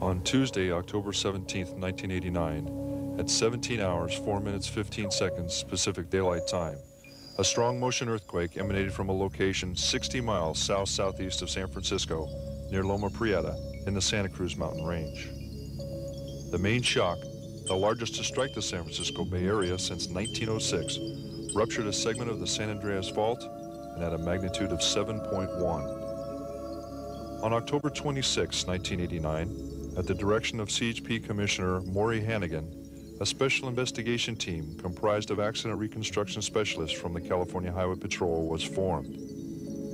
On Tuesday, October 17, 1989, at 17 hours, 4 minutes, 15 seconds Pacific Daylight Time, a strong motion earthquake emanated from a location 60 miles south-southeast of San Francisco, near Loma Prieta, in the Santa Cruz mountain range. The main shock, the largest to strike the San Francisco Bay Area since 1906, ruptured a segment of the San Andreas Fault and at a magnitude of 7.1. On October 26, 1989, at the direction of CHP Commissioner Maury Hannigan, a special investigation team comprised of accident reconstruction specialists from the California Highway Patrol was formed.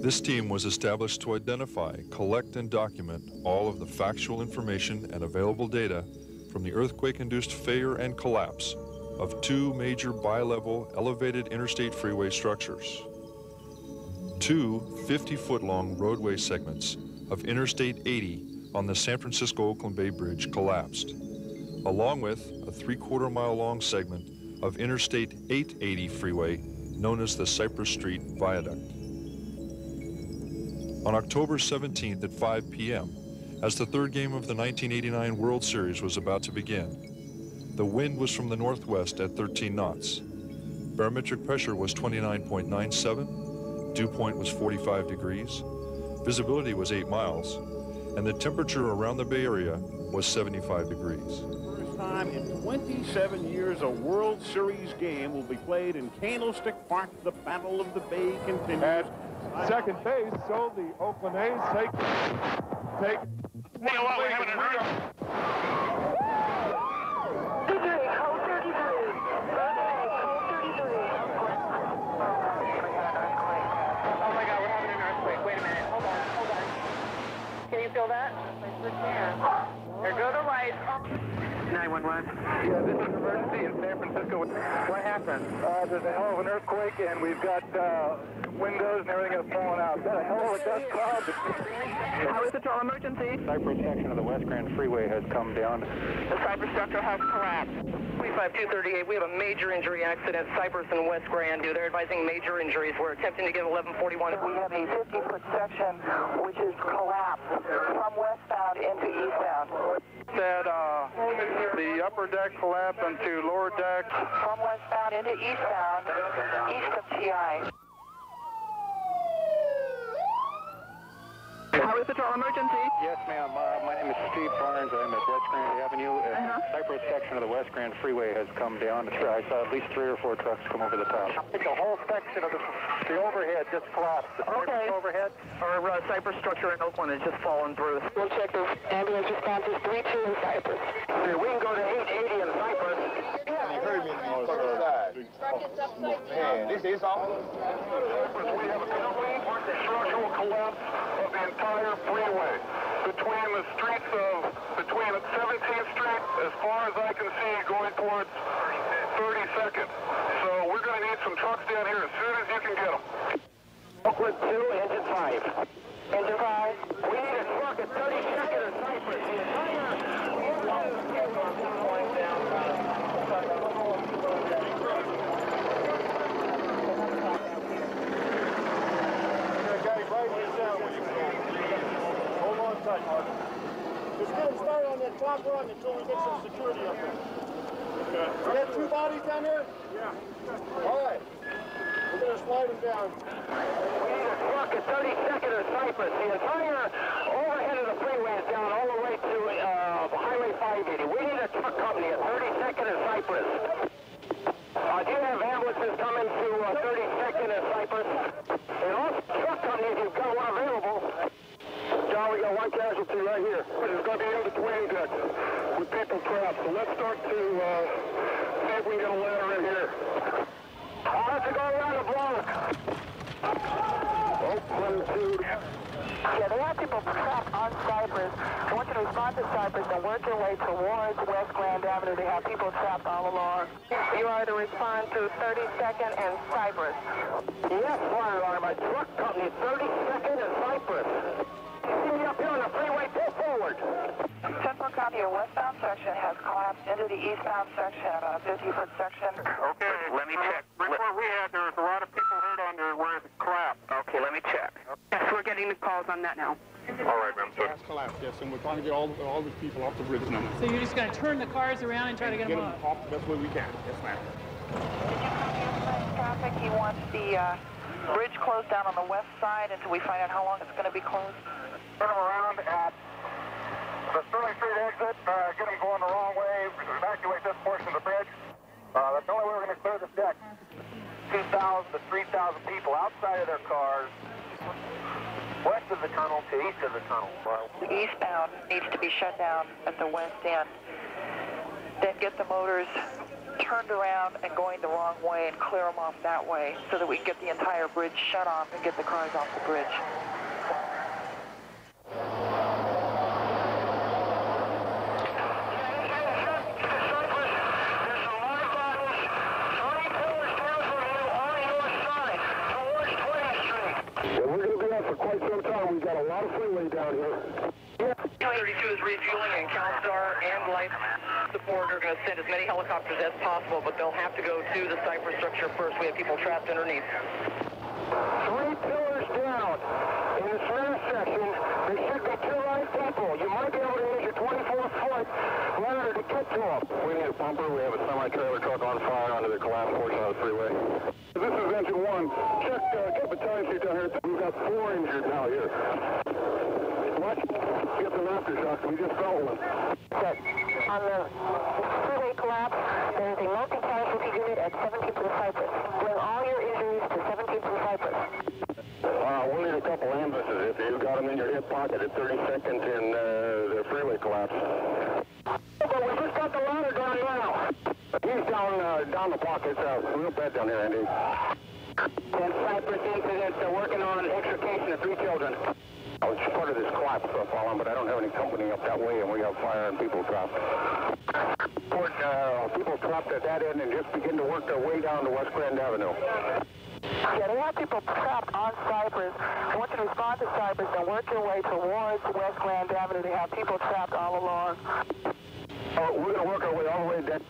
This team was established to identify, collect, and document all of the factual information and available data from the earthquake-induced failure and collapse of two major bi-level elevated interstate freeway structures. Two 50-foot-long roadway segments of Interstate 80 on the San Francisco-Oakland Bay Bridge collapsed, along with a 3/4-mile-long segment of Interstate 880 freeway known as the Cypress Street Viaduct. On October 17th at 5 p.m., as the third game of the 1989 World Series was about to begin, the wind was from the northwest at 13 knots. Barometric pressure was 29.97, dew point was 45 degrees, visibility was 8 miles, and the temperature around the Bay Area was 75 degrees. First time in 27 years a World Series game will be played in Candlestick Park. The Battle of the Bay continues. At second base, so the Oakland A's take. Feel that? There go the lights. 911. Yeah, this is an emergency in San Francisco. What happened? There's a hell of an earthquake, and we've got windows and everything that's falling out. Got a hell of a dust cloud. How is it to emergency? Cypress section of the West Grand Freeway has come down. The Cypress structure has collapsed. 25238, we have a major injury accident, Cypress and West Grand. They're advising major injuries. We're attempting to give 1141. We have a 50-foot section which is collapsed from westbound into eastbound. Said the upper deck collapsed into lower deck. From westbound into eastbound, east of TI. How is it to emergency? Yes, ma'am. My name is Steve Barnes. I'm at West Grand Avenue. Cypress section of the West Grand Freeway has come down. I saw at least 3 or 4 trucks come over the top. I think the whole section of the overhead just collapsed. The Okay. overhead. Our Cypress structure in Oakland has just fallen through. We'll check this. Ambulance responses 3-2 in Cypress. We can go to 880 in Cypress. You heard me on the first side. Man, this is awful. We have a complete structural collapse of the entire freeway. Between 17th Street, as far as I can see, going towards 32nd. So we're going to need some trucks down here as soon as you can get them. Oakland 2, engine 5. Engine 5. We need a truck at 32nd in Cypress. The entire... Hold on tight, Mark. Just get them started on that top run until we get some security up there. Okay. We got 2 bodies down there? Yeah. All right. We're going to slide them down. We need a truck at 32nd in Cypress. The entire overhead of the freeway is down all the way to Highway 580. We need a truck company at 32nd in Cypress. Do you have ambulances coming to 32nd in Cypress? And also truck companies, you've got one available. John, we got 1 casualty right here. It's going to be in between deck with people trapped. So let's start to see if we can get a ladder in here. Let's go around the block. Oakland 2. Yeah, they have people trapped on Cypress. I want you to respond to Cypress and work your way towards West Grand Avenue. They have people trapped all along. You are to respond to 32nd and Cypress. Yes, fire alarm. My truck company, 32nd and Cypress. See me up here on the freeway. Pull forward. Central copy, your westbound section has collapsed into the eastbound section, about a 50-foot section. Okay, let me check. Report we had, there was a lot of people hurt under where it collapsed. Okay. Okay, let me check. Yes, we're getting the calls on that now. All right, ma'am. Gas collapse, yes, and we're trying to get all the people off the bridge now. So you're just going to turn the cars around and try to get them off? Off the best way we can. Yes, ma'am. Traffic, he wants the bridge closed down on the west side until we find out how long it's going to be closed. Turn them around at the Sterling Street exit. Get them going the wrong way. Evacuate this portion of the bridge. That's the only way we're going to clear this deck. 2,000 to 3,000 people outside of their cars. West of the tunnel to east of the tunnel. The eastbound needs to be shut down at the west end. Then get the motors turned around and going the wrong way and clear them off that way so that we can get the entire bridge shut off and get the cars off the bridge. For quite some time, we've got a lot of freeway down here. 232 is refueling, and CalStar and Life Support are going to send as many helicopters as possible, but they'll have to go to the Cypress structure first. We have people trapped underneath. 3 pillars down. In the center section, there should be 2 live people. You might be able to use your 24-foot ladder to get to them. We need a bumper. We have a semi-trailer truck on fire onto the collapsed portion of the freeway. This is engine 1. Check, get battalion sheet down here. We've got 4 injured now here. Watch, get the aftershocks. We just felt one. Okay. On the freeway collapse, there is a multi-casualty unit at 17th and Cypress. Bring all your injuries to 17th and Cypress. We'll need a couple ambulances if you've got them in your hip pocket at 30 seconds in the freeway collapse. But we just got the ladder down now. He's down the block. It's real bad down here, Andy. And Cypress incident, they're working on extrication of 3 children. I was part of this collapse falling, but I don't have any company up that way, and we have fire and people trapped. People trapped at that end and just begin to work their way down to West Grand Avenue. Yeah, they have people trapped on Cypress. I want you to respond to Cypress and work your way towards West Grand Avenue. They have people trapped all along. We're going to work our way all the way down.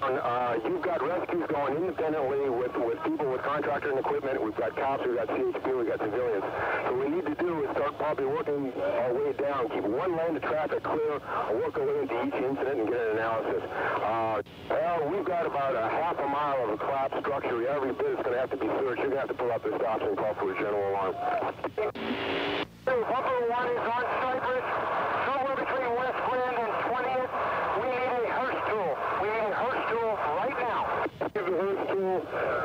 You've got rescues going independently with people with contractor and equipment. We've got cops, we've got CHP, we've got civilians. So what we need to do is start probably working our way down, keep one lane of traffic clear, and work our way into each incident and get an analysis. We've got about a half a mile of a collapsed structure. Every bit is going to have to be searched. You're going to have to pull up the stops and call for a general alarm. Bumper 1 is on Cypress, somewhere between West Grand and 20th. We need a hearse tool. We need a hearse tool right now. Give the hearse tool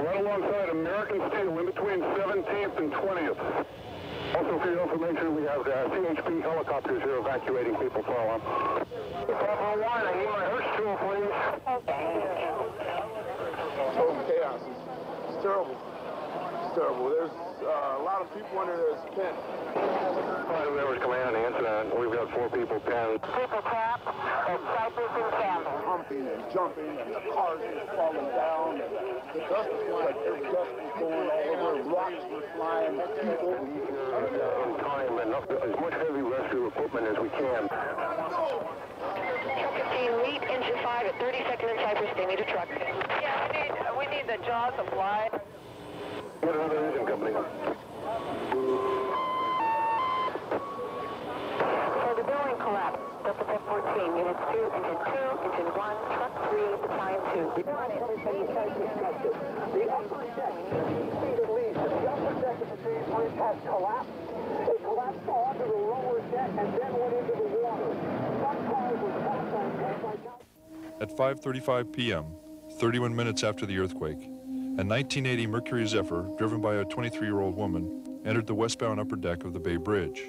right alongside American Steel in between 17th and 20th. Also, for your information, we have CHP helicopters here evacuating people for alarm. Bumper 1, I need my hearse tool, please. Total chaos. It's terrible. It's terrible. There's a lot of people under this tent. Five members command on the incident. We've got 4 people pinned. People trapped at Cypress and Campbell. Humping and jumping, and the cars just falling down. And the dust was like dust was going all over. Rocks were flying. People. In time, and as much heavy rescue equipment as we can. 15, meet engine 5 at 32nd and Cypress. They need a truck. Yeah, we need the jaw supply. Get another engine company. So the building collapsed. Delta 14, unit 2, engine 2, engine 1, truck 3, battalion 2. The upper deck, 6 feet at least, the upper deck of the train bridge has collapsed. It collapsed onto the lower deck and then went into the water. Some cars were trapped on deck. At 5:35 p.m., 31 minutes after the earthquake, a 1980 Mercury Zephyr, driven by a 23-year-old woman, entered the westbound upper deck of the Bay Bridge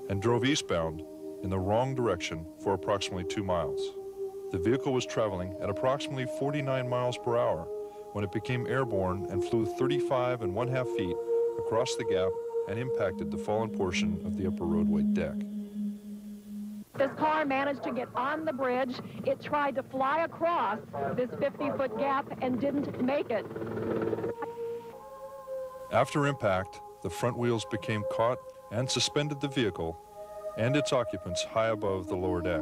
and drove eastbound in the wrong direction for approximately 2 miles. The vehicle was traveling at approximately 49 miles per hour when it became airborne and flew 35½ feet across the gap and impacted the fallen portion of the upper roadway deck. This car managed to get on the bridge. It tried to fly across this 50-foot gap and didn't make it. After impact, the front wheels became caught and suspended the vehicle and its occupants high above the lower deck.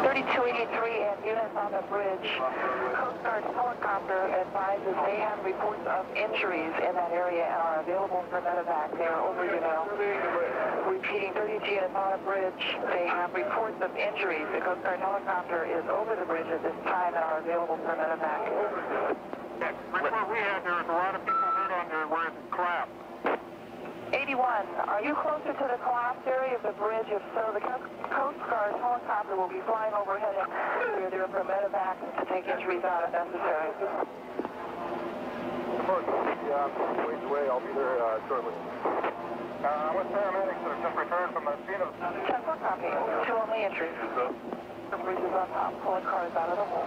32 283 and units on the bridge. Coast Guard helicopter advises they have reports of injuries in that area and are available for medevac. They are over you now. Repeating, 32 units on the bridge. They have reports of injuries. The Coast Guard helicopter is over the bridge at this time and are available for medevac. Report we had, there was a lot of people hurt under where it collapsed. 81, are you closer to the collapsed area of the bridge? If so, the Coast Guard helicopter will be flying overhead and we're there for medevac to take injuries out if necessary. Wait away, I'll be there shortly. What paramedics that have just returned from the scene of... 10-4 copy, 2 only entries. The bridge is on top, pulling cars out of the hole.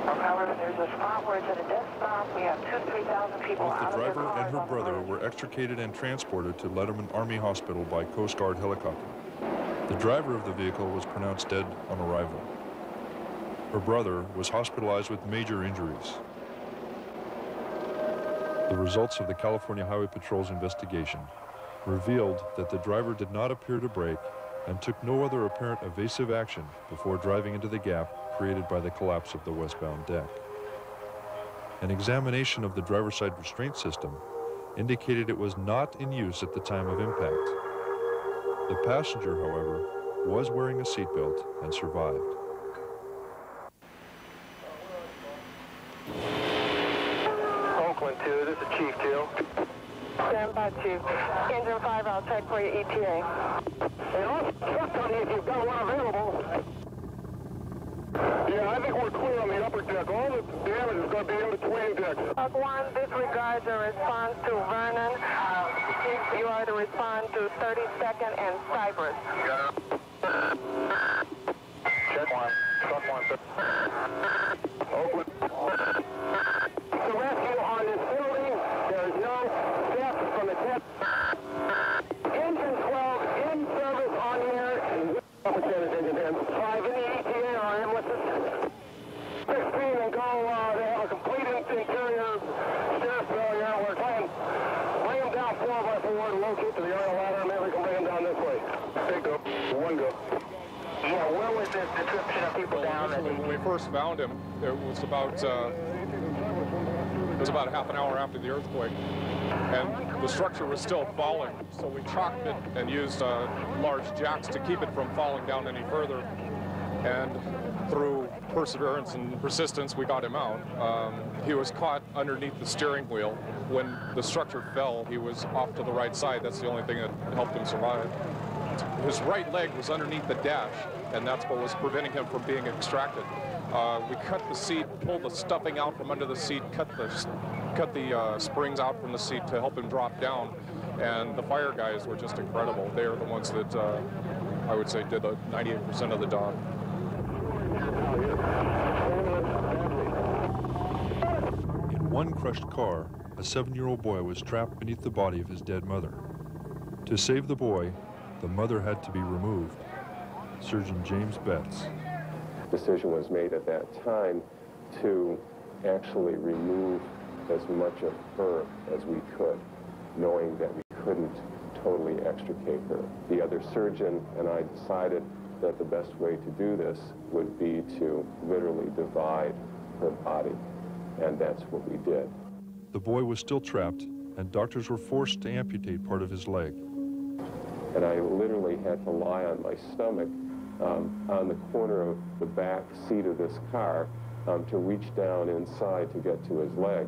However, there's a spot where it's at a dead stop. We have 3,000 people Both out the of their driver cars and her on the brother bridge. were extricated and transported to Letterman Army Hospital by Coast Guard helicopter. The driver of the vehicle was pronounced dead on arrival. Her brother was hospitalized with major injuries. The results of the California Highway Patrol's investigation revealed that the driver did not appear to brake and took no other apparent evasive action before driving into the gap created by the collapse of the westbound deck. An examination of the driver's side restraint system indicated it was not in use at the time of impact. The passenger, however, was wearing a seatbelt and survived. Oakland 2, this is Chief 2. Stand by, Chief. Engine 5, I'll check for your ETA. Hey, I'll check on you if you've got one available. Yeah, I think we're clear on the upper deck. All the damage is going to be in between decks. Log 1, disregard the response to Vernon. You are to respond to 32nd and Cypress. Check 1. Truck 1, sir. Oakland. The rescue on this building, there is no death from the tip. Engine 12 in service on the air. Engine 5 in the ETA on ambulances. 16 and go, they have a complete interior steer failure. We're trying to bring them down 4x4 to locate to the aerial ladder. Maybe we can bring them down this way. Big go. One go. Yeah, where was this description of people down? When we first found him, it was about half an hour after the earthquake, and the structure was still falling. So we chalked it and used large jacks to keep it from falling down any further. And through perseverance and persistence, we got him out. He was caught underneath the steering wheel. When the structure fell, he was off to the right side. That's the only thing that helped him survive. His right leg was underneath the dash, and that's what was preventing him from being extracted. We cut the seat, pulled the stuffing out from under the seat, cut the springs out from the seat to help him drop down, and the fire guys were just incredible. They are the ones that I would say did 98% of the job. In one crushed car, a 7-year-old boy was trapped beneath the body of his dead mother. To save the boy, the mother had to be removed. Surgeon James Betts. Decision was made at that time to actually remove as much of her as we could, knowing that we couldn't totally extricate her. The other surgeon and I decided that the best way to do this would be to literally divide her body, and that's what we did. The boy was still trapped, and doctors were forced to amputate part of his leg. And I literally had to lie on my stomach on the corner of the back seat of this car to reach down inside to get to his leg.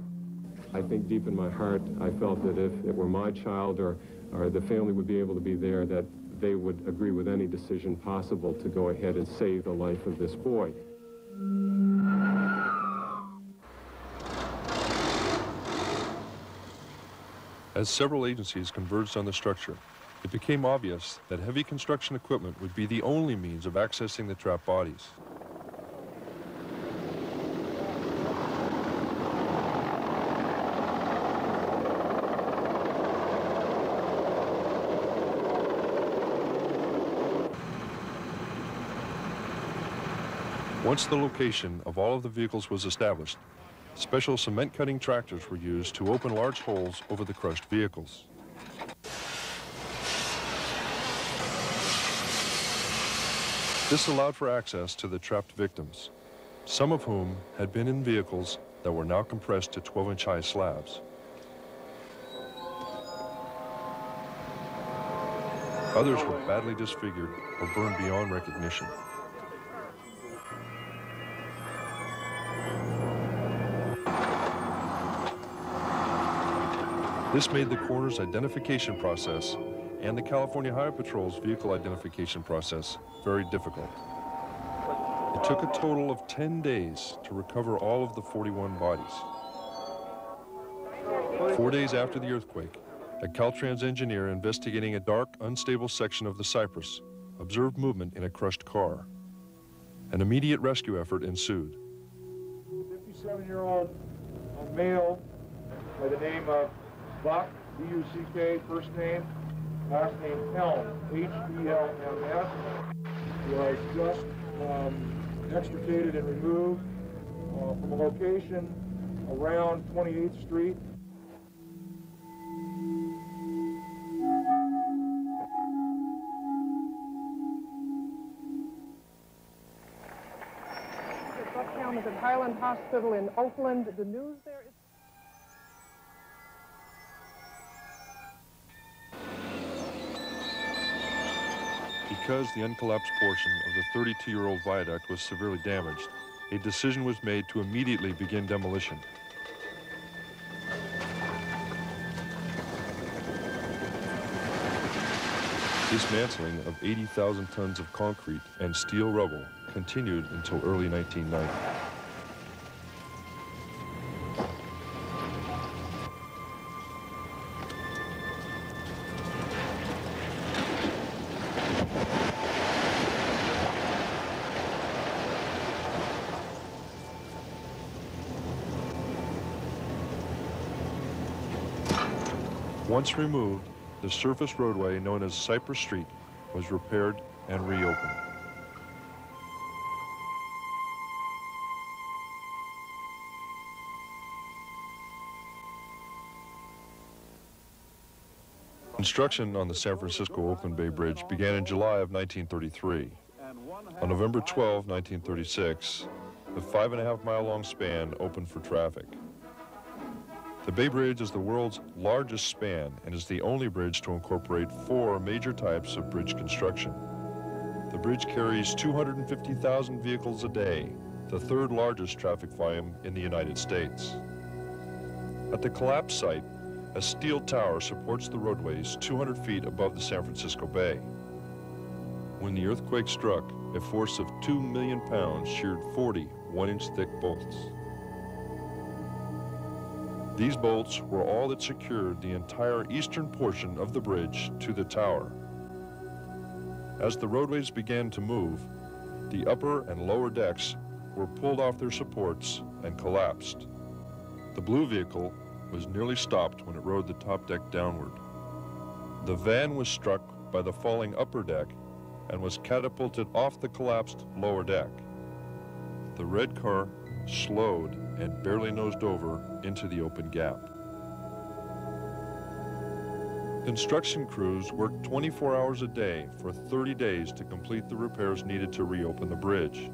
I think deep in my heart, I felt that if it were my child or the family would be able to be there, that they would agree with any decision possible to go ahead and save the life of this boy. As several agencies converged on the structure, it became obvious that heavy construction equipment would be the only means of accessing the trapped bodies. Once the location of all of the vehicles was established, special cement cutting tractors were used to open large holes over the crushed vehicles. This allowed for access to the trapped victims, some of whom had been in vehicles that were now compressed to 12-inch high slabs. Others were badly disfigured or burned beyond recognition. This made the coroner's identification process and the California Highway Patrol's vehicle identification process very difficult. It took a total of 10 days to recover all of the 41 bodies. 4 days after the earthquake, a Caltrans engineer investigating a dark, unstable section of the Cypress observed movement in a crushed car. An immediate rescue effort ensued. A 57-year-old male by the name of Buck, B-U-C-K, first name, last name Helm, H-E-L-M-S, was just extricated and removed from a location around 28th Street. Bucktown is at Highland Hospital in Oakland. The news there is... Because the uncollapsed portion of the 32-year-old viaduct was severely damaged, a decision was made to immediately begin demolition. Dismantling of 80,000 tons of concrete and steel rubble continued until early 1990. Once removed, the surface roadway known as Cypress Street was repaired and reopened. Construction on the San Francisco-Oakland Bay Bridge began in July of 1933. On November 12, 1936, the 5.5-mile-long span opened for traffic. The Bay Bridge is the world's largest span and is the only bridge to incorporate 4 major types of bridge construction. The bridge carries 250,000 vehicles a day, the 3rd largest traffic volume in the United States. At the collapse site, a steel tower supports the roadways 200 feet above the San Francisco Bay. When the earthquake struck, a force of 2 million pounds sheared 40 1-inch thick bolts. These bolts were all that secured the entire eastern portion of the bridge to the tower. As the roadways began to move, the upper and lower decks were pulled off their supports and collapsed. The blue vehicle was nearly stopped when it rode the top deck downward. The van was struck by the falling upper deck and was catapulted off the collapsed lower deck. The red car slowed and barely nosed over into the open gap. Construction crews worked 24 hours a day for 30 days to complete the repairs needed to reopen the bridge.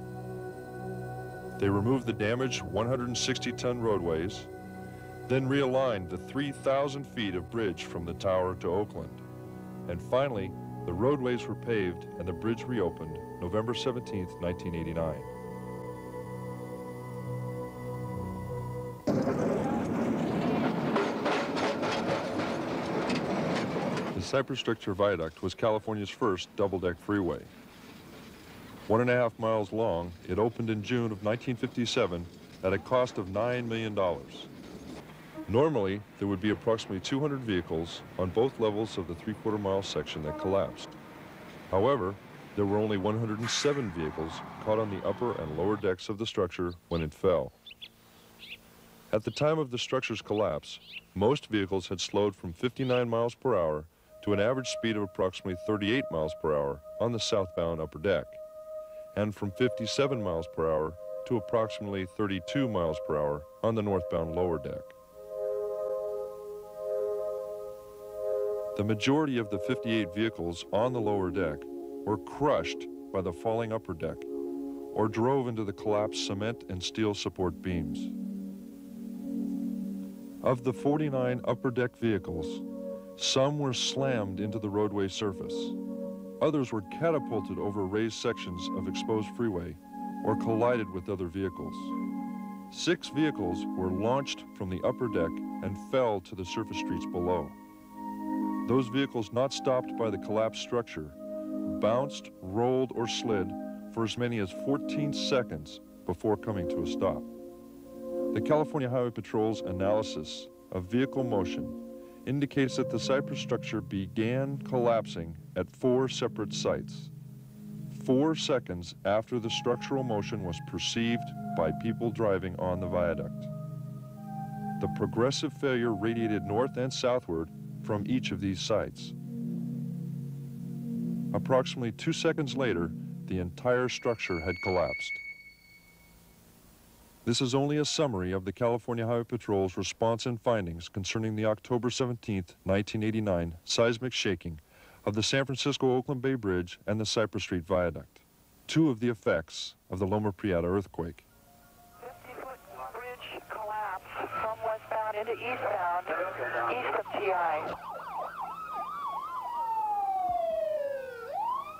They removed the damaged 160-ton roadways, then realigned the 3,000 feet of bridge from the tower to Oakland. And finally, the roadways were paved and the bridge reopened November 17, 1989. The Cypress Structure Viaduct was California's first double-deck freeway. 1.5 miles long, it opened in June of 1957 at a cost of $9 million. Normally, there would be approximately 200 vehicles on both levels of the 3/4-mile section that collapsed. However, there were only 107 vehicles caught on the upper and lower decks of the structure when it fell. At the time of the structure's collapse, most vehicles had slowed from 59 miles per hour to an average speed of approximately 38 miles per hour on the southbound upper deck, and from 57 miles per hour to approximately 32 miles per hour on the northbound lower deck. The majority of the 58 vehicles on the lower deck were crushed by the falling upper deck or drove into the collapsed cement and steel support beams. Of the 49 upper deck vehicles, some were slammed into the roadway surface. Others were catapulted over raised sections of exposed freeway or collided with other vehicles. 6 vehicles were launched from the upper deck and fell to the surface streets below. Those vehicles not stopped by the collapsed structure bounced, rolled, or slid for as many as 14 seconds before coming to a stop. The California Highway Patrol's analysis of vehicle motion indicates that the Cypress structure began collapsing at 4 separate sites, 4 seconds after the structural motion was perceived by people driving on the viaduct. The progressive failure radiated north and southward from each of these sites. Approximately 2 seconds later, the entire structure had collapsed. This is only a summary of the California Highway Patrol's response and findings concerning the October 17, 1989 seismic shaking of the San Francisco-Oakland Bay Bridge and the Cypress Street Viaduct, 2 of the effects of the Loma Prieta earthquake. 50-foot bridge collapse from westbound into eastbound, east of TI.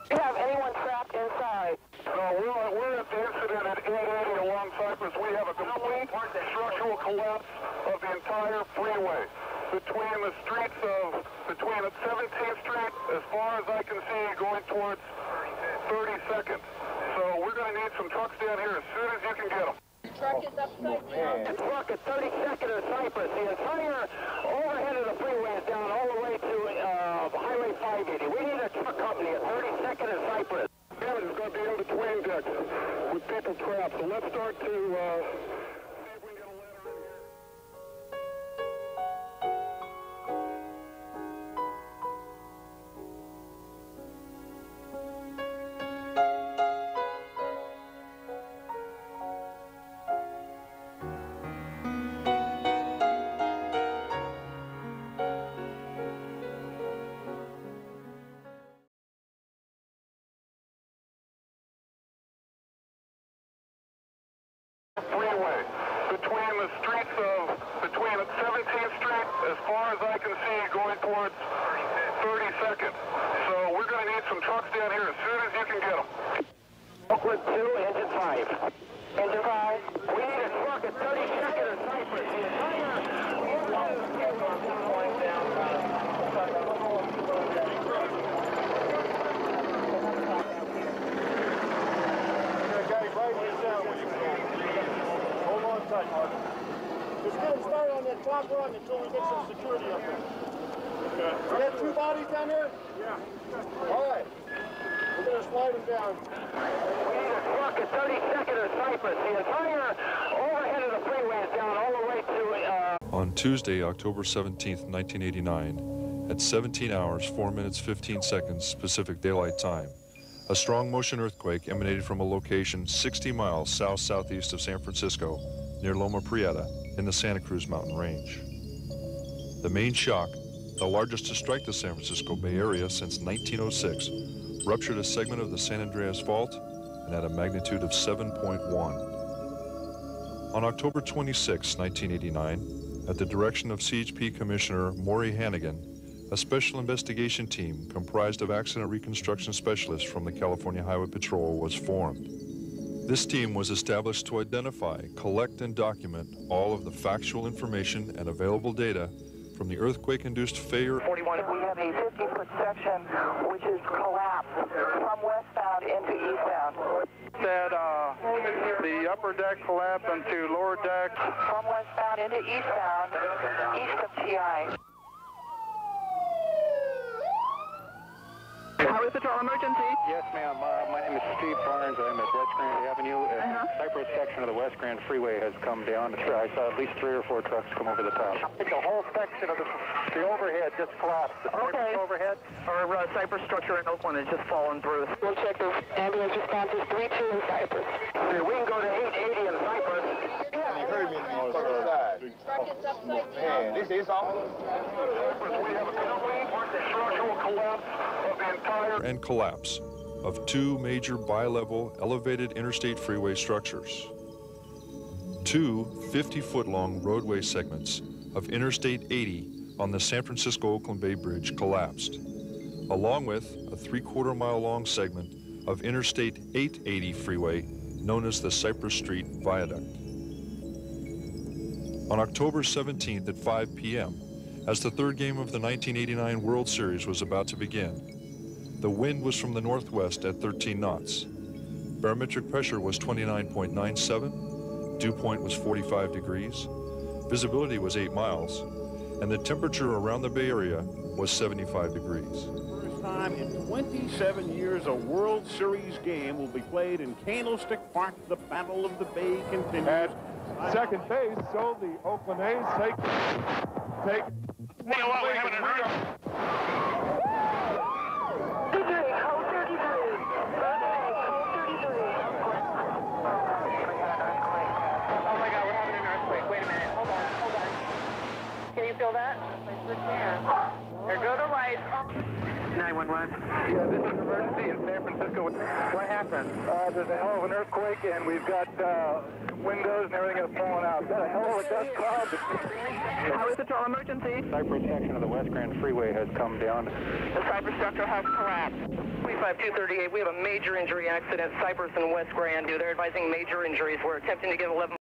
Do you have anyone trapped inside? No, we're at the incident at 880 along Cypress. We have a complete structural collapse of the entire freeway between the streets of, between 17th Street, as far as I can see, going towards 32nd. So we're going to need some trucks down here as soon as you can get them. The truck is upside down. The truck at 32nd and Cypress. The entire overhead of the freeway is down all the way to Highway 580. We need a truck company at 32nd and Cypress. Damage is going to be in between decks with people trapped. So let's start to see if we can get a ladder in here. Freeway between the streets of, between 17th Street, as far as I can see, going towards 32nd. So we're going to need some trucks down here as soon as you can get them. Oakland 2, engine 5. Engine 5. We need a truck at 32nd and Cypress. The Just get them started on that top run until we get some security up there. Okay. We got 2 bodies down there? Yeah. All right. We're going to slide them down. We need a truck at 32nd and Cypress. The entire overhead of the freeway is down all the way to... On Tuesday, October 17, 1989, at 17 hours, 4 minutes, 15 seconds Pacific Daylight Time, a strong motion earthquake emanated from a location 60 miles south-southeast of San Francisco, near Loma Prieta, in the Santa Cruz Mountain Range. The main shock, the largest to strike the San Francisco Bay Area since 1906, ruptured a segment of the San Andreas Fault and at a magnitude of 7.1. On October 26, 1989, at the direction of CHP Commissioner Maury Hannigan, a special investigation team comprised of accident reconstruction specialists from the California Highway Patrol was formed. This team was established to identify, collect, and document all of the factual information and available data from the earthquake-induced failure. 41. We have a 50-foot section which is collapsed from westbound into eastbound. Said the upper deck collapsed into lower deck. From westbound into eastbound, east of TI. Highway Patrol emergency? Yes, ma'am. My name is Steve Barnes. I'm at West Grand Avenue. A Cypress section of the West Grand Freeway has come down. I saw at least 3 or 4 trucks come over the top. I think the whole section of the overhead just collapsed. The overhead? Our Cypress structure in Oakland has just fallen through. We'll check the ambulance responses 3-2 in Cypress. We can go to 880 in Cypress. You heard me on the first side. Man, this is awful. We have a complete structural collapse of the entire... and collapse, of 2 major bi-level elevated interstate freeway structures. 2 50-foot-long roadway segments of Interstate 80 on the San Francisco-Oakland Bay Bridge collapsed, along with a 3/4-mile-long segment of Interstate 880 freeway known as the Cypress Street Viaduct. On October 17th at 5 p.m., as the third game of the 1989 World Series was about to begin, the wind was from the northwest at 13 knots. Barometric pressure was 29.97, dew point was 45 degrees, visibility was 8 miles, and the temperature around the Bay Area was 75 degrees. First time in 27 years a World Series game will be played in Candlestick Park. The Battle of the Bay continues. At second base, so the Oakland A's take. Neil, what, we're having a hurry. Code 33. Oh my God, we're having an earthquake. Wait a minute. Hold on. Can you feel that? There go the lights. 911. Yeah, this is an emergency in San Francisco. What happened? There's a hell of an earthquake, and we've got windows and everything that's falling out. Got a hell of a dust cloud. How is the total emergency? Cypress section of the West Grand Freeway has come down. The Cypress structure has collapsed. 35238, we have a major injury accident, Cypress and West Grand. They're advising major injuries. We're attempting to get 11